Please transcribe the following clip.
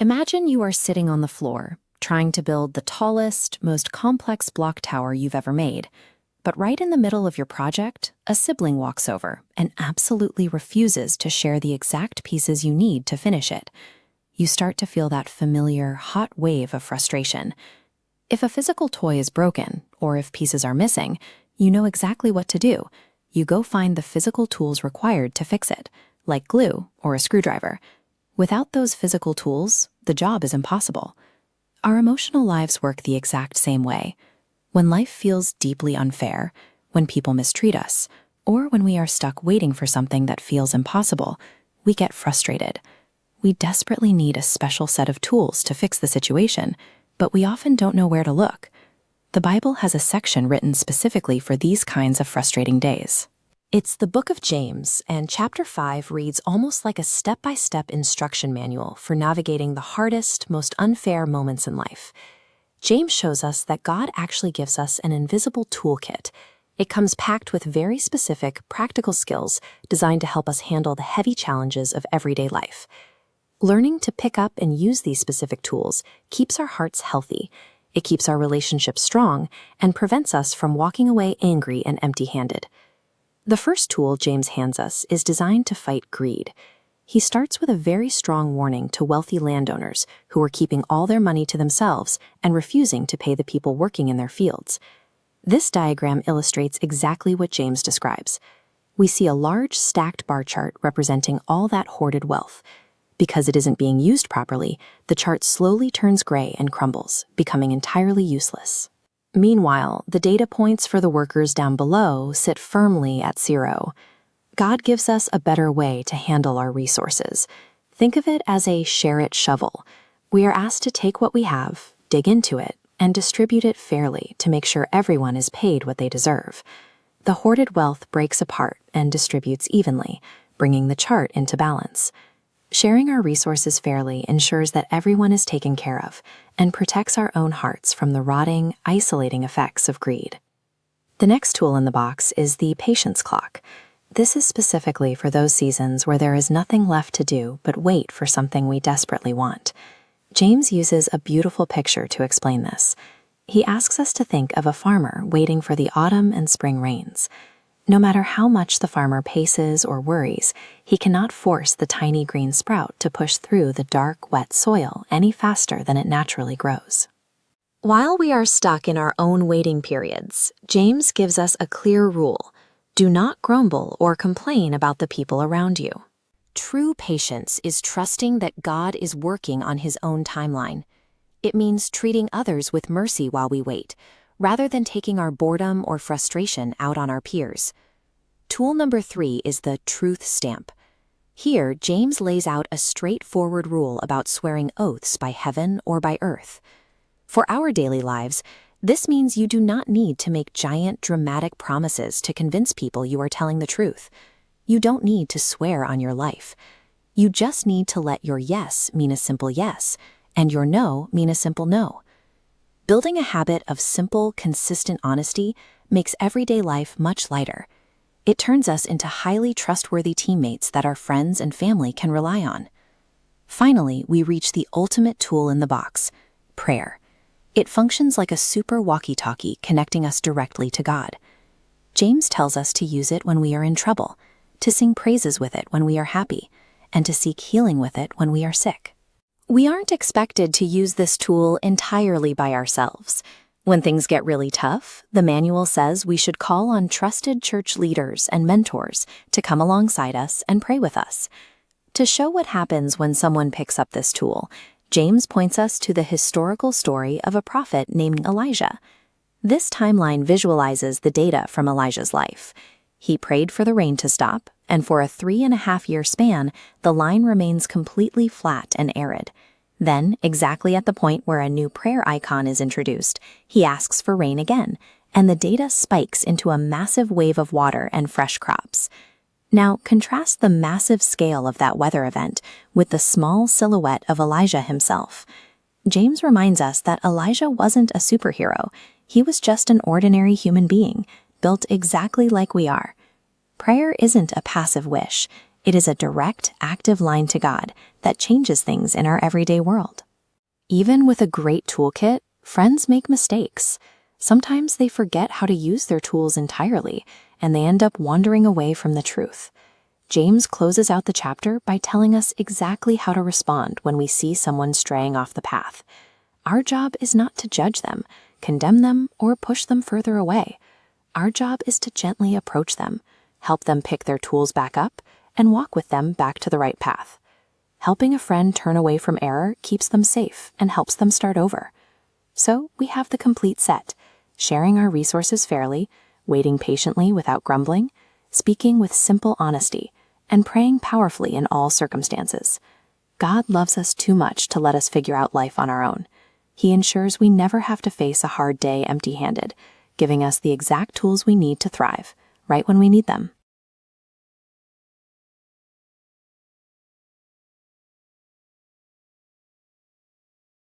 Imagine you are sitting on the floor, trying to build the tallest, most complex block tower you've ever made. But right in the middle of your project, a sibling walks over and absolutely refuses to share the exact pieces you need to finish it. You start to feel that familiar, hot wave of frustration. If a physical toy is broken, or if pieces are missing, you know exactly what to do. You go find the physical tools required to fix it, like glue or a screwdriver. Without those physical tools, the job is impossible. Our emotional lives work the exact same way. When life feels deeply unfair, when people mistreat us, or when we are stuck waiting for something that feels impossible, we get frustrated. We desperately need a special set of tools to fix the situation, but we often don't know where to look. The Bible has a section written specifically for these kinds of frustrating days. It's the book of James, and chapter 5 reads almost like a step-by-step instruction manual for navigating the hardest, most unfair moments in life. James shows us that God actually gives us an invisible toolkit. It comes packed with very specific, practical skills designed to help us handle the heavy challenges of everyday life. Learning to pick up and use these specific tools keeps our hearts healthy. It keeps our relationships strong and prevents us from walking away angry and empty-handed. The first tool James hands us is designed to fight greed. He starts with a very strong warning to wealthy landowners who are keeping all their money to themselves and refusing to pay the people working in their fields. This diagram illustrates exactly what James describes. We see a large stacked bar chart representing all that hoarded wealth. Because it isn't being used properly, the chart slowly turns gray and crumbles, becoming entirely useless. Meanwhile, the data points for the workers down below sit firmly at 0. God gives us a better way to handle our resources. Think of it as a share-it shovel. We are asked to take what we have, dig into it, and distribute it fairly to make sure everyone is paid what they deserve. The hoarded wealth breaks apart and distributes evenly, bringing the chart into balance. Sharing our resources fairly ensures that everyone is taken care of and protects our own hearts from the rotting, isolating effects of greed. The next tool in the box is the patience clock. This is specifically for those seasons where there is nothing left to do but wait for something we desperately want. James uses a beautiful picture to explain this. He asks us to think of a farmer waiting for the autumn and spring rains. No matter how much the farmer paces or worries, he cannot force the tiny green sprout to push through the dark, wet soil any faster than it naturally grows. While we are stuck in our own waiting periods, James gives us a clear rule: do not grumble or complain about the people around you. True patience is trusting that God is working on His own timeline. It means treating others with mercy while we wait, rather than taking our boredom or frustration out on our peers. Tool number 3 is the truth stamp. Here, James lays out a straightforward rule about swearing oaths by heaven or by earth. For our daily lives, this means you do not need to make giant, dramatic promises to convince people you are telling the truth. You don't need to swear on your life. You just need to let your yes mean a simple yes, and your no mean a simple no. Building a habit of simple, consistent honesty makes everyday life much lighter. It turns us into highly trustworthy teammates that our friends and family can rely on. Finally, we reach the ultimate tool in the box: prayer. It functions like a super walkie-talkie connecting us directly to God. James tells us to use it when we are in trouble, to sing praises with it when we are happy, and to seek healing with it when we are sick. We aren't expected to use this tool entirely by ourselves. When things get really tough, the manual says we should call on trusted church leaders and mentors to come alongside us and pray with us. To show what happens when someone picks up this tool, James points us to the historical story of a prophet named Elijah. This timeline visualizes the data from Elijah's life. He prayed for the rain to stop, and for a 3.5-year span, the line remains completely flat and arid. Then, exactly at the point where a new prayer icon is introduced, he asks for rain again, and the data spikes into a massive wave of water and fresh crops. Now, contrast the massive scale of that weather event with the small silhouette of Elijah himself. James reminds us that Elijah wasn't a superhero. He was just an ordinary human being, built exactly like we are. Prayer isn't a passive wish. It is a direct, active line to God that changes things in our everyday world. Even with a great toolkit, friends make mistakes. Sometimes they forget how to use their tools entirely, and they end up wandering away from the truth. James closes out the chapter by telling us exactly how to respond when we see someone straying off the path. Our job is not to judge them, condemn them, or push them further away. Our job is to gently approach them, help them pick their tools back up, and walk with them back to the right path. Helping a friend turn away from error keeps them safe and helps them start over. So we have the complete set: sharing our resources fairly, waiting patiently without grumbling, speaking with simple honesty, and praying powerfully in all circumstances. God loves us too much to let us figure out life on our own. He ensures we never have to face a hard day empty-handed, giving us the exact tools we need to thrive, right when we need them.